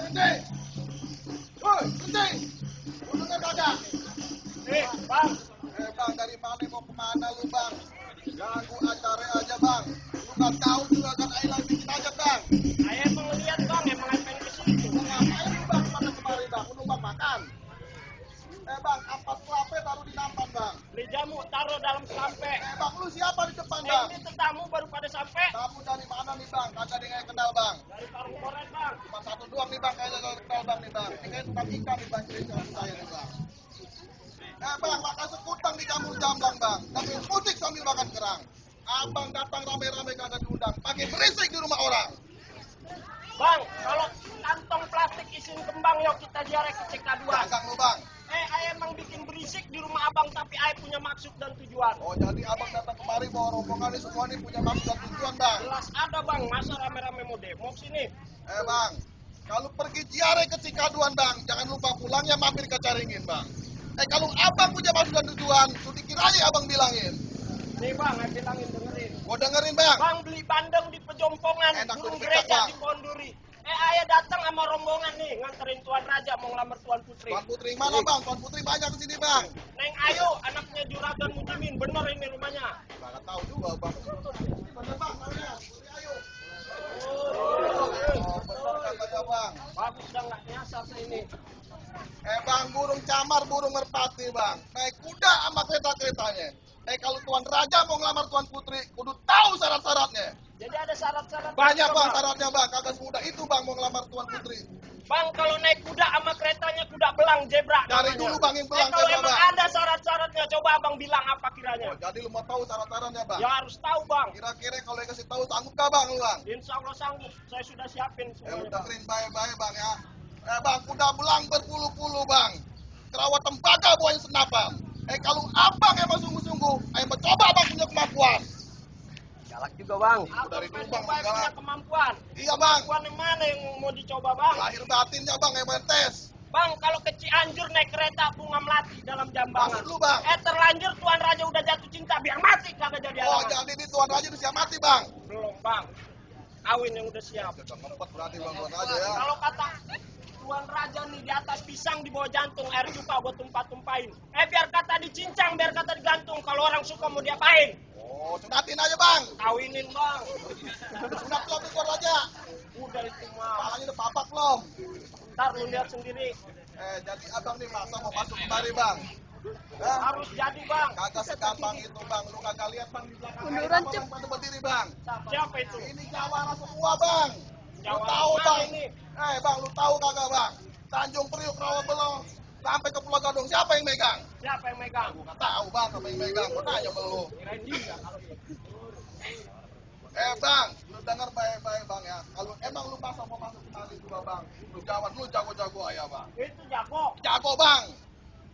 berhenti. Woi, berhenti. Lu denger kagak? Bang. Bang, dari mana mau kemana lu, Bang? Ganggu acara aja, Bang. Lu nggak tahu juga kan Ayla bikin aja, Bang. Saya emang lihat, Bang. Emang saya pengen ke situ. Lu ngapain lu, Bang, kemana kemari, Bang? Lu numpang makan. Bang, ampas kelapa taruh di nampan, Bang. Beli jamu, taruh dalam sampe. Bang, lu siapa di depan, Bang? Ini tetamu baru pada sampai. Kamu dari mana nih, Bang? Kagak ada yang kenal, Bang. Dari Parung Koret, Bang. Cuma satu doang nih, Bang. Kayaknya kalau kenal, Bang, nih, Bang. Ini kayak tukang ikan nih, Bang. Cerita saya nih, Bang. Bang, makan sekutang di kampung Jamblang, Bang. Tapi musik sambil makan kerang. Abang datang rame-rame kagak diundang. Pakai berisik di rumah orang. Bang, kalau kantong plastik isiin kembang, yuk kita ziarah ke CK2. Dagang lu, Bang. Ayah emang bikin berisik di rumah abang, tapi ayah punya maksud dan tujuan. Oh, jadi abang datang kemari bawa rombongan ini semua ini punya maksud dan tujuan, Bang. Jelas ada, Bang. Masa rame-rame mau demo sini? Bang. Kalau pergi ziarah ke Cikaduan, Bang, jangan lupa pulangnya mampir ke Caringin, Bang. Kalau abang punya maksud dan tujuan, itu dikiranya abang bilangin. Nih, Bang, ayah bilangin, dengerin. Mau dengerin, Bang? Bang, beli bandeng di Pejompongan, Enak burung tuh gereja dipecah, Bang. di Ponduri. Ayah datang sama rombongan nih, nganterin Tuan Raja mau ngelamar Tuan Putri. Tuan Putri mana, Bang? Tuan Putri banyak di sini, Bang. Neng Ayu, anaknya Juragan Mujimin, bener ini rumahnya. Nggak tahu juga, Bang. Bener, Bang, namanya Putri Ayu. Bener katanya, Bang. Bagus, udah nggak nyasar saya ini. Bang, burung camar, burung merpati, Bang. Naik kuda sama kereta-keretanya. Kalau Tuan Raja mau ngelamar Tuan Putri, kudu tahu syarat-syaratnya. Jadi ada syarat-syarat. Banyak, Bang, syaratnya, Bang. Kagak semudah itu, Bang, mau ngelamar Tuan Putri. Bang, kalau naik kuda sama keretanya kuda belang, zebra. Dari namanya. dulu, Bang, yang belang kalau zebra, emang Bang. ada syarat-syaratnya, coba abang bilang apa kiranya. Oh, jadi lu mau tahu syarat-syaratnya, Bang? Ya harus tahu, Bang. Kira-kira kalau dikasih tahu sanggup gak, Bang, lu, Bang? Insya Allah sanggup, saya sudah siapin semuanya. Udah keren baik-baik, Bang, ya. Bang, kuda belang berpuluh-puluh, Bang. Kerawat tembaga buahnya senapan. Kalau abang emang sungguh-sungguh, ayo mencoba abang punya kemampuan. Galak juga, Bang. Abang dari dulu, Bang, punya galak. kemampuan. Iya, Bang. Kemampuan yang mana yang mau dicoba, Bang? Lahir batinnya, Bang, yang tes. Bang, kalau ke Cianjur naik kereta Bunga Melati dalam Jambangan. Maksud lu, Bang? Terlanjur Tuan Raja udah jatuh cinta, biar mati kagak jadi Oh, halangan. jadi ini Tuan Raja udah siap mati, Bang. Belum, Bang. Kawin yang udah siap. Udah ngempet berarti, Bang, Tuan Raja, ya. Kalau kata Tuan Raja nih di atas pisang di bawah jantung, air cuka buat tumpah-tumpahin. Biar kata dicincang, biar kata digantung. Kalau orang suka mau diapain? Oh, sunatin aja, Bang. Kawinin, Bang. Sunat belum tuh Tuan Raja? Udah itu mah. Palanya udah papak belum? Ntar lu lihat sendiri. Jadi abang nih masa mau masuk kemari, Bang? Harus jadi, Bang. Kagak segampang itu, Bang. Lu kagak lihat, Bang, di belakang Munduran, apa, Cep. Bang, pada berdiri, Bang. Siapa itu? Ini jawara semua, Bang. Lu Jawara tahu, mana Bang? ini? Bang, lu tahu kagak, Bang? Tanjung Priok, Rawabelong, sampai ke Pulau Gadung, siapa yang megang? Siapa yang megang? Gua nggak tahu, Bang, apa yang megang. Gua nanya sama lu. Kirain dia kalau gitu. Bang, lu denger baik-baik, Bang, ya. Kalau emang lu masa mau masuk kemari juga, Bang, lu jawab, lu jago-jago aja, Bang. Itu jago. Jago, Bang.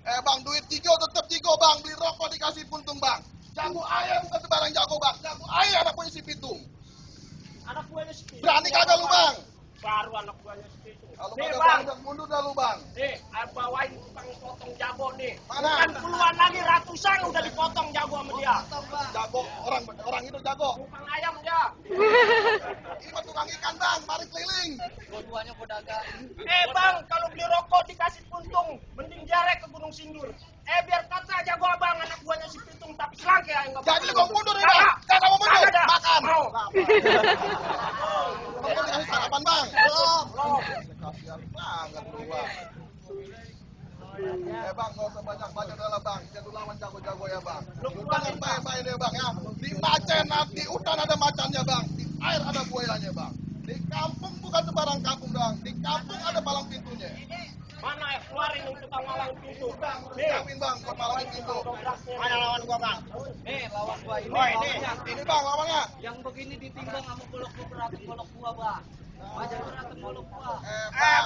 Bang, duit jigo tetep jigo, Bang. Beli rokok dikasih puntung, Bang. Jago ayam bukan sembarang jago, Bang. Jago ayam anak punya si pitung. Anak buahnya sepi. Berani kagak lu, Bang? Baru anak buahnya sepi. Kalau Nih, kagak Bang. berani mundur dah lu, Bang. Nih, bawain tukang potong jago nih. Mana? Bukan puluhan lagi, ratusan udah dipotong jago sama dia. Jago, orang itu jago. Tukang ayam dia. Ini mah tukang ikan, Bang. Mari keliling. Dua-duanya pedagang. Bang, kalau beli rokok dikasih puntung, mending jarek ke Gunung Sindur. Biar kata jago abang, anak buahnya si Pitung, tapi selangke ya enggak. Jadi lu mau mundur ini, Bang? Kagak mau mundur. Kagak. Makan. Mau. Kamu dikasih sarapan, Bang? Belum. Kasihan banget lu, Bang. Bang, nggak usah banyak-banyak dah lah, Bang. Jadi lawan jago-jago ya, Bang. Lu denger baik-baik deh, Bang, ya. Di macan, di hutan ada macannya, Bang. Di air ada buayanya, Bang. Di kampung bukan sembarang kampung, Bang. Di kampung ada palang pintunya. Mana keluarin yang tukang malang pintu. Nih, Jamin, Bang, buat palangin pintu. mana lawan gua, Bang? Nih, lawan gua ini. Oh, ini. lawannya. Ini, Bang, lawannya. Yang begini ditimbang sama golok berantem golok gua, Bang. Wajar berantem golok gua.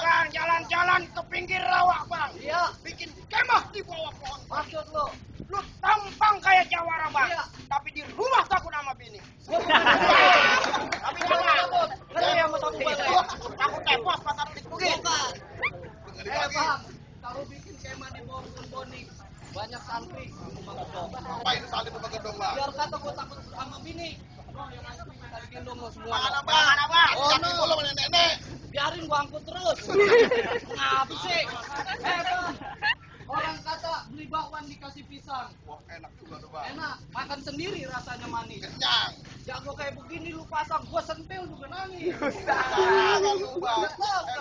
Bang, jalan-jalan ke pinggir rawa, Bang. Iya. Bikin kemah di bawah pohon. Maksud lo? Lu tampang kayak jawara, Bang. Iya. Tapi di rumah takut sama bini. Gua Tapi jangan. Ngeri sama tamu Bang. Takut tepos pas taruh di bukit. Bukan. Dengerin lagi. Bang, kalau bikin kemah di bawah boning, banyak santri kamu menggedong. Ngapain salib di gedung, Bang? Biar kata gua takut sama bini. Oh, yang antri tadi gendong lo semua. Mana, Bang? Mana, Bang? Oh, no. Lu sama nenek-nenek. biarin gua angkut terus. Ngapa sih? Bang. Orang kata beli bakwan dikasih pisang. Wah, enak juga tuh, Bang. Enak, makan sendiri rasanya manis. Kenyang. Jago kayak begini lu pasang, gua sentil juga nangis. Jangan lu, Bang.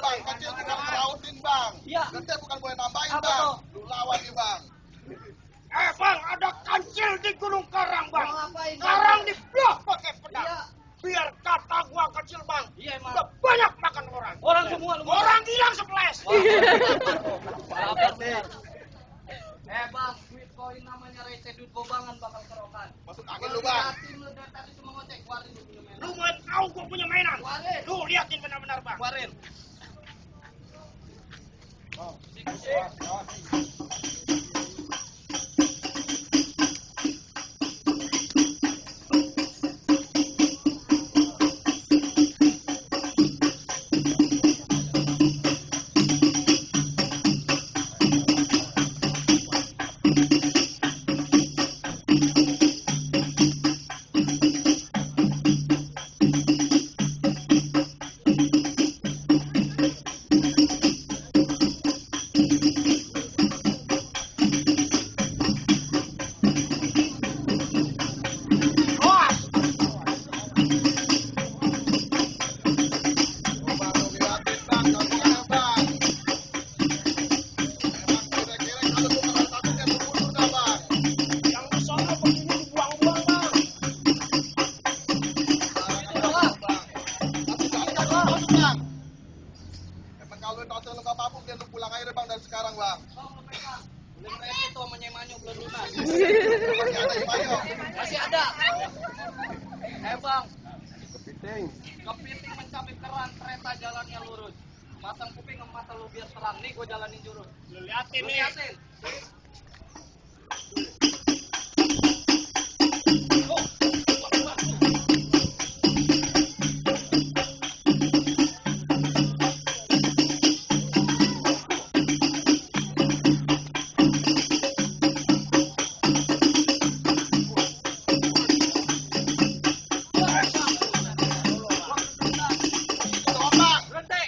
Bang, kecil bukan ngerautin, Bang. Iya. Gede bukan boleh nambahin, Apa Bang. tuh? Lu lawan nih, Bang. Bang, ada kancil di Gunung Karang, Bang. Mau ngapain? Karang di blok pakai pedang. Iya. Biar kata gua kecil, Bang. Iya, emang. Udah banyak makan orang. Orang semua lu. Orang hilang seples. Apa nih? Bang, duit koin namanya receh, duit gobangan bakal kerokan. Masuk angin lu, Bang. Liatin lu dari tadi cuma ngocek, keluarin lu punya mainan. Lu mau tahu gua punya mainan? Keluarin. Lu liatin benar-benar, Bang. Keluarin. Bang, lu liatin, Bang. Gangguannya, Bang. Emang kira-kira kalau gua bakal takutnya lu bunuh dah, Bang. Yang kesana begini dibuang-buang, Bang. Tapi jangan kabur, Bang. Emang kalau lu tahu lu nggak mampu, dia lu pulang aja, Bang, dari sekarang, Bang. Bang, lu pegang. Belum ready tuh sama nyemanyo belum lunas. Masih ada yang ayo. Masih ada. Bang. Kepiting mencapai keran, kereta jalannya lurus. Pasang kuping sama mata lu biar terang. Nih gua jalanin jurus. Lu liatin Lu nih. liatin. Itu doang, Bang. Berhenti.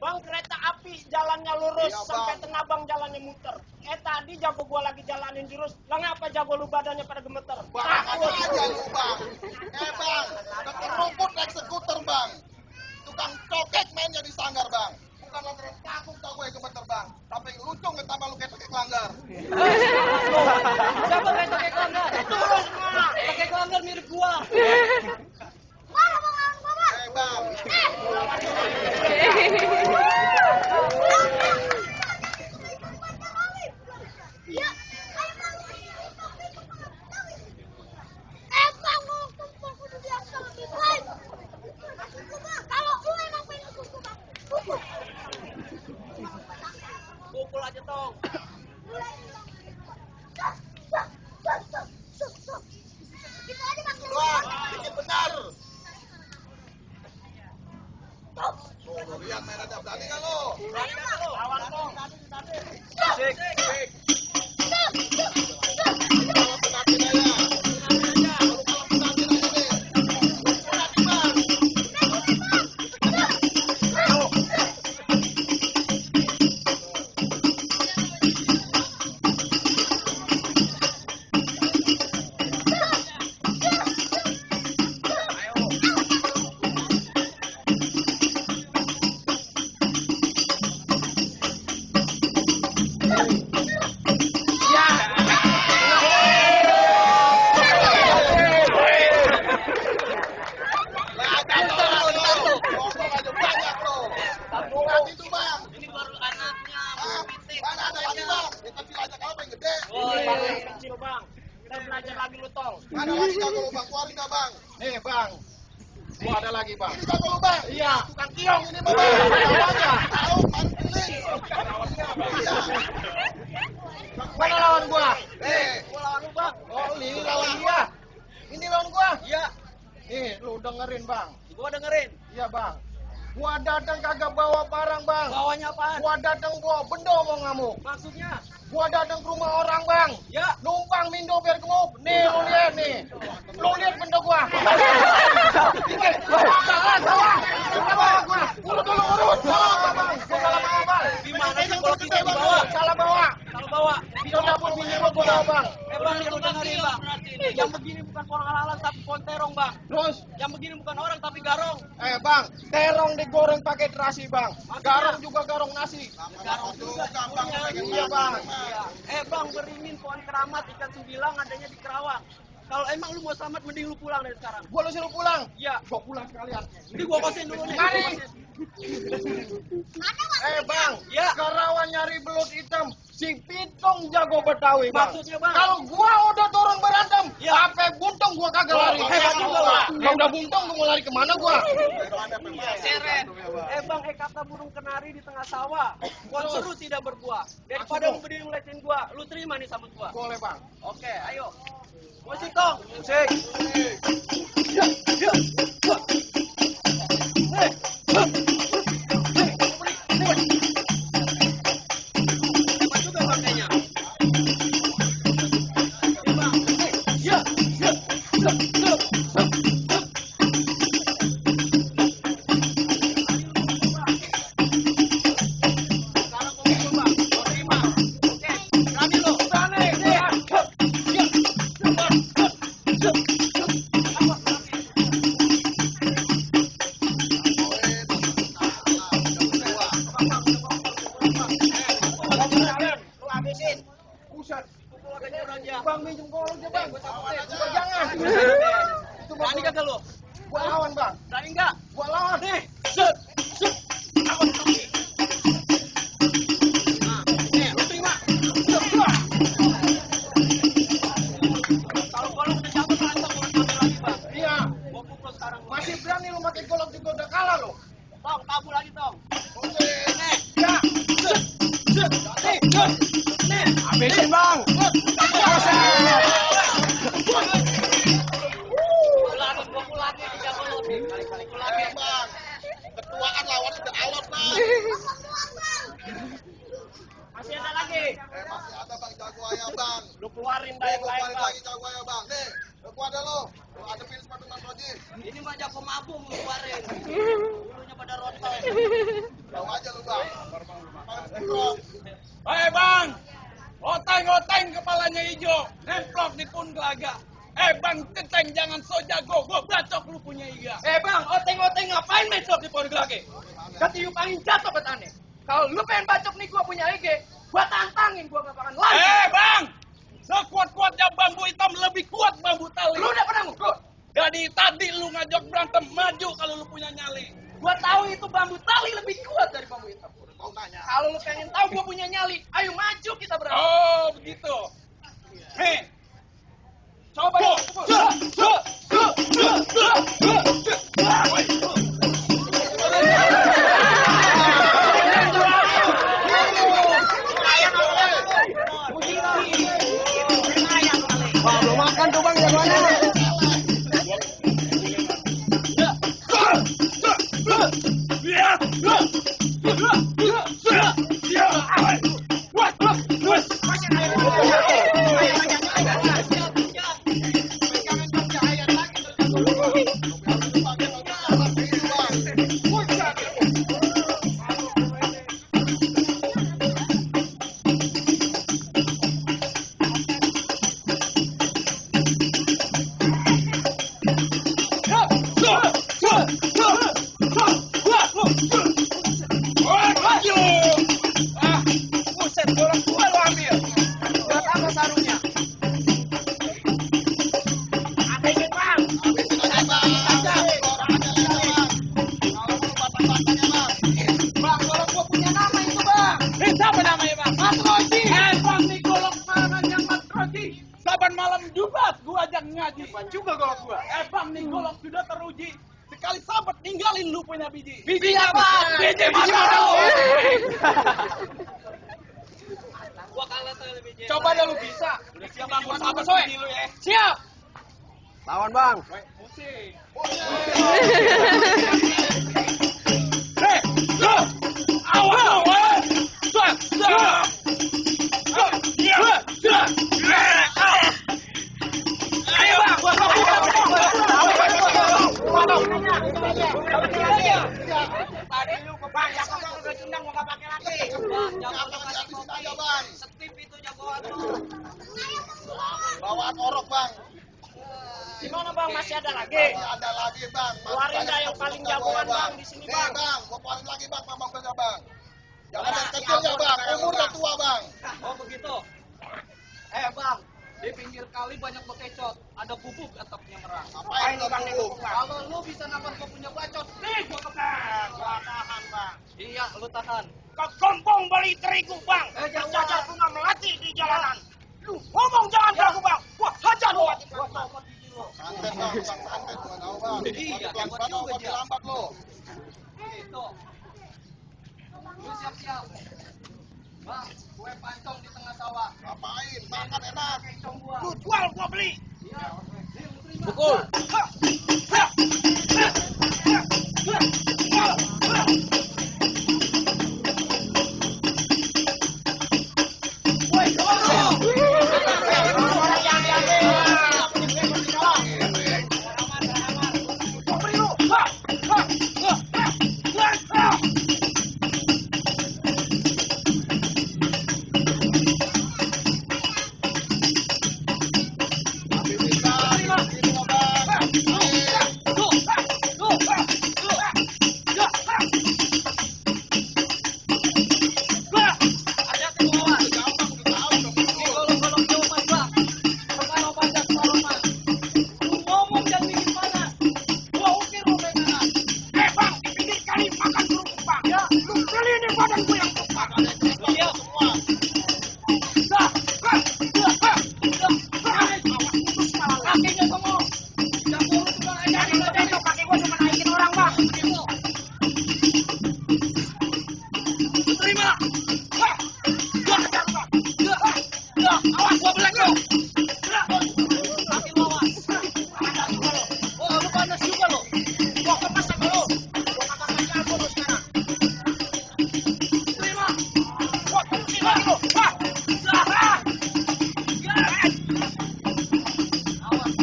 Bang, kereta api jalannya lurus Iya, Bang. sampai tengah bang jalannya muter. Tadi jago gua lagi jalanin jurus. Lah ngapa jago lu badannya pada gemeter? Bang, Takut. aja lu, Bang. Bang, dokter rumput naik skuter, Bang. Tukang cokek mainnya di sanggar, Bang. Bukan lantaran takut tau gue gemeter, Bang. Tapi lucung ketama lu kayak pakai kelanggar. Siapa kayak pakai kelanggar? Turun semua. Pakai kelanggar mirip gua. Bang. Pukul aja tong. Bang, bikin benar. Tuh, lu lihat mainannya berani nggak lu? Lawan tong. Sik, sik. Kalau penatin aja. Kalau penatin aja deh. Penatin, Bang. Kecil bang. Kita belajar lagi lu tong. Ada lagi jago lu, Bang. Keluarin dah, Bang. Nih, Bang. Gua ada lagi, Bang. Ini jago lu, Bang. Iya. Tukang kiong ini, Bang. Tahu, main keliling. Mana lawan gua? Gua lawan lu, Bang. Oh, ini lawan dia. Ini lawan gua. Iya. Nih, lu dengerin, Bang. Gua dengerin. Iya, Bang. Gua datang kagak bawa barang, Bang. Bawanya apaan? Gua datang bawa benda mau ngamuk. Maksudnya? Gua datang ke rumah orang, Bang. Ya. Numpang mindo biar gemuk. Nih, lu lihat nih. Lu lihat benda gua. Jangan, jangan. Gua urut. Salah bang. Gimana sih kalau kita bawa? Salah bawa. Kalau bawa, Tidak dapur bini gua bang. bang, yang dengerin bang. Yang begini bukan pohon alang tapi pohon terong bang. Terus, Yang begini bukan orang tapi garong. bang, terong digoreng pakai terasi bang. Garong juga garong nasi. Garong juga. Iya bang. Bang, beringin pohon keramat ikan sembilang adanya di Kerawang. Kalau emang lu mau selamat mending lu pulang dari sekarang. Gua lu suruh pulang. Iya. Gua pulang sekalian. Ini gua kosin dulu nih. Mari. Bang, Ya. Kerawang nyari belut hitam. Si Pitung jago Betawi bang. Maksudnya, Bang? Kalau gua udah dorong berantem, Ya. sampai buntung gua kagak lari. Hebat juga, Bang. Kalau udah buntung gua mau lari kemana gua? Seret. Bang, kata burung kenari di tengah sawah. Pohon seru tidak berbuah. Daripada lu berdiri ngeliatin gua, lu terima nih sama gua. Boleh bang. Oke, ayo. Musik dong. Musik. Hebat juga pakainya. Sekarang kau mukul, Bang. Kau terima. Oke, berani lo. Buset. Pukul aja orangnya. Bang minjem golok aja bang. Gua jangan. Itu Berani kagak lo? Gua lawan bang. Berani enggak? Gua lawan. Nih, set, set. Aku kaki. Nah, nih, lu terima. Kalau golok udah jatuh berantem, gua ambil lagi, Bang. Iya. Gua pukul sekarang. Masih berani lu pakai golok juga udah kalah lo. Tong, tabu lagi, Tong. Oke. Nih, Ya. nih. Habisin bang. Pukul lagi, tiga golok nih. Pukul lagi. Bang. Ketuaan lawan udah alot bang. Masih ada lagi. Masih ada bang jago ayah bang. Lu keluarin dah yang Gua lain, balik Bang. lagi jago ayah bang. Nih. Lu ada lo. Lu ada pilih sepatu Mas Roji. Ini mah jago mabung lu keluarin. Bulunya pada rontol. Tahu aja lu bang. Bang Bro. Hei bang, oteng-oteng kepalanya hijau, nemplok di pun gelaga. Bang Ceteng jangan so jago, gua bacok lu punya iga. Bang, oteng-oteng ngapain main sok di pohon gelage? Ketiup angin jatuh petane. Kalau lu pengen bacok nih gua punya IG, gua tantangin gua gak bakalan lari. Bang, sekuat-kuatnya bambu hitam lebih kuat bambu tali. Lu udah pernah ngukur? Jadi tadi lu ngajak berantem, maju kalau lu punya nyali. Gua tahu itu bambu tali lebih kuat dari bambu hitam. Tahu nanya. Kalau lu pengen tahu gua punya nyali, ayo maju kita berantem. Oh begitu. Nih, Coba ya. Bang, belum makan tuh bang jagoannya. buset, orang tua lu ambil. Buat apa sarungnya? Habisin, Bang. Bang, kalau gua punya nama itu bang. Siapa namanya bang? Mas Roji. Bang, nih golok mana yang Mas Roji? Saban malam Jumat gua ajak ngaji. Juga golok gua. Bang nih golok sudah teruji. Sekali sahabat ninggalin lu punya biji. Biji apa? Biji mana lu? Gua kalah sekali biji. Coba dah lu bisa. Siap bang, gua sahabat soe. Siap. Lawan bang. Musik. Awas lu, ayo bang, Tadi lu bang. Setip itu jagoan lu. Bawaan orok bang. Gimana bang, masih ada lagi? Masih ada lagi bang. Masih Keluarin banyak dah yang teman paling jago jagoan ya, bang di sini Nih bang. bang, gua keluarin lagi bang, Bambang Beja bang. Jangan yang Si kecil ya Abon bang, yang umurnya bang. tua bang. Oh begitu. Bang, di pinggir kali banyak bekecot. Ada bubuk atapnya merah. Ngapain lu bang dulu? Kalau lu bisa nambah gua punya bacot, nih gua kepen. Gua tahan bang. Iya, lu tahan. Kegombong beli terigu bang. Jangan. Berjajar guna melati di jalanan. Lu ngomong jangan ragu bang. Wah hajar lu. Gua copot gigi lu. Santet bang, bang santet gua tahu bang. Iya, Pelan hebat pelan juga apa dia. lambat lo. Gitu. Lu siap-siap. Bang, gue pancong di tengah sawah. Ngapain? Makan enak. Pancong gua. Lu jual gua beli. Iya. Nih, lu terima. Pukul. Golong-golong jawaban, Bang. Separuh badan, separuh mas. Lu ngomong jangan bikin panas. Gua ukir lu pegangan. Bang, di pinggir kali makan kerupuk bang. Ya, lu beli nih badan gua yang besar. Iya. Semua. Kakinya semua. Jago lu juga Jadi lu itu kaki gua cuma naikin orang bang. Terima. Awas gua belak lu. Kaki lawan. Oh, lu panas juga lo. Gua kepas sama lu. Gua kagak kasih ampun lu sekarang. Terima. Gua kunci lagi lu. Wah. Awas.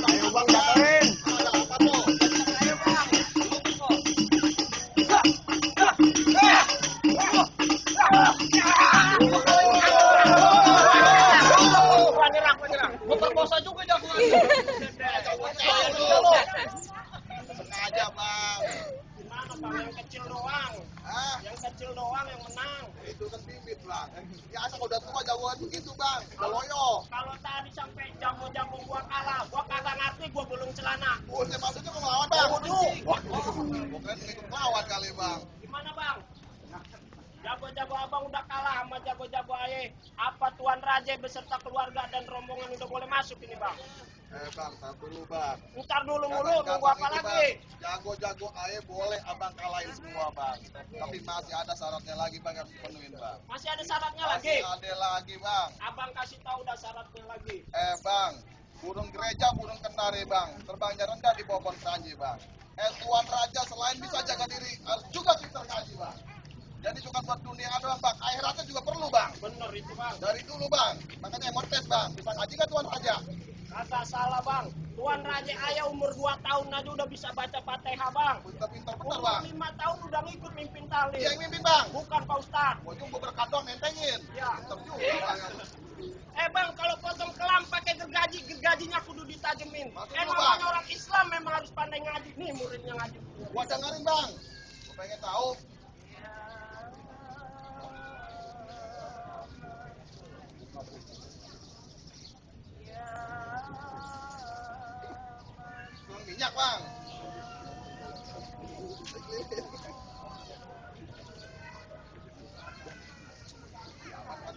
Ayo bang, jatuhin. Ada apa tuh? Gua nyerang. Gua perkosa juga jagoan. Sengaja bang. Gimana bang, yang kecil doang. Ah, Yang kecil doang yang menang. itu kan bibit bang. Biasa kalau udah tua jagoan begitu bang. Udah loyo. Kalau tadi sampai jago-jago gua kalah, gua kagak ngerti gua belum celana. Bukan maksudnya mau melawan bang. Bukan ikut melawan kali bang. Gimana bang? Jago-jago abang udah kalah sama jago-jago aye. Apa Tuan Raja beserta keluarga dan rombongan udah boleh masuk ini bang? Bang, tar dulu bang. Ntar dulu mulu, Jangan nunggu apa gampang itu, lagi? Bang. Jago-jago aye boleh abang kalahin semua bang. Tapi masih ada syaratnya lagi bang harus dipenuhin bang. Masih ada syaratnya Masih lagi? ada lagi bang. Abang kasih tahu dah syaratnya lagi. Bang, burung gereja, burung kenari bang. Terbangnya rendah di bawah pohon keranji bang. Tuan Raja selain bisa jaga diri, harus juga pintar ngaji bang. Jadi bukan buat dunia doang bang, akhiratnya juga perlu bang. Bener itu bang. Dari dulu bang, makanya mau tes bang. Bisa ngaji nggak Tuan Raja? Kagak salah bang. Tuan Raja ayah umur 2 tahun aja udah bisa baca Fatihah bang. Pintar-pintar bener Umur bang. 5 tahun udah ngikut mimpin tali. Dia yang mimpin bang. Bukan Pak Ustadz. Gua juga berkadong nentengin. Ya. Pintar juga bang. Bang, kalau potong kelam pakai gergajinya kudu ditajemin. Maksud lu, Namanya Bang? orang Islam memang harus pandai ngaji. Nih muridnya ngaji. Gua dengerin bang. Gua pengen tahu. Tuang minyak bang.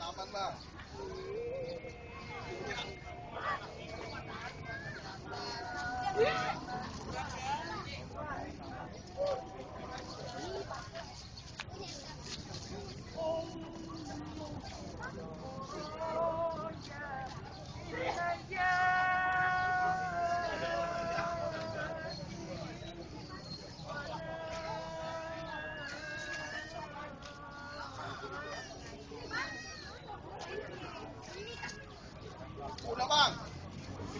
Aman bang.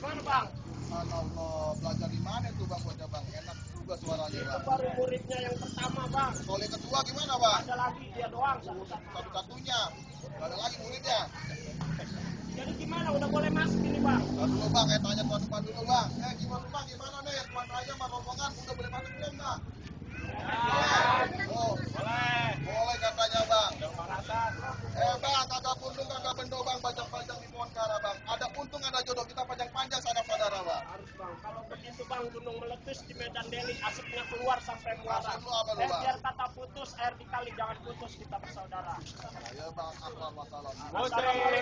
Gimana bang? Allah, belajar di mana tuh bang bocah bang? Enak juga suaranya Itu bang. baru muridnya yang pertama bang. Kalau yang kedua gimana bang? Ada lagi dia doang satu-satu. Satu-satunya. Gak ada lagi muridnya. Jadi gimana? Udah boleh masuk ini bang? Lalu dulu bang, tanya tuan rumah dulu bang. Gimana nih? Tuan Raya sama rombongan udah boleh masuk belum bang? Oh, boleh katanya bang. Bang, kagak pundung, kagak bendo bang, bajang-bajang di pohon kara bang. Ada untung, ada jodoh, kita panjang-panjang saudara-saudara bang. Harus bang. Kalau begitu bang, gunung meletus di Medan Deli, asapnya keluar sampai muara. Asap lu apa lu, Bang? Biar kata putus, air di kali jangan putus, kita bersaudara. Ya bang, akhlak masalah. Putri.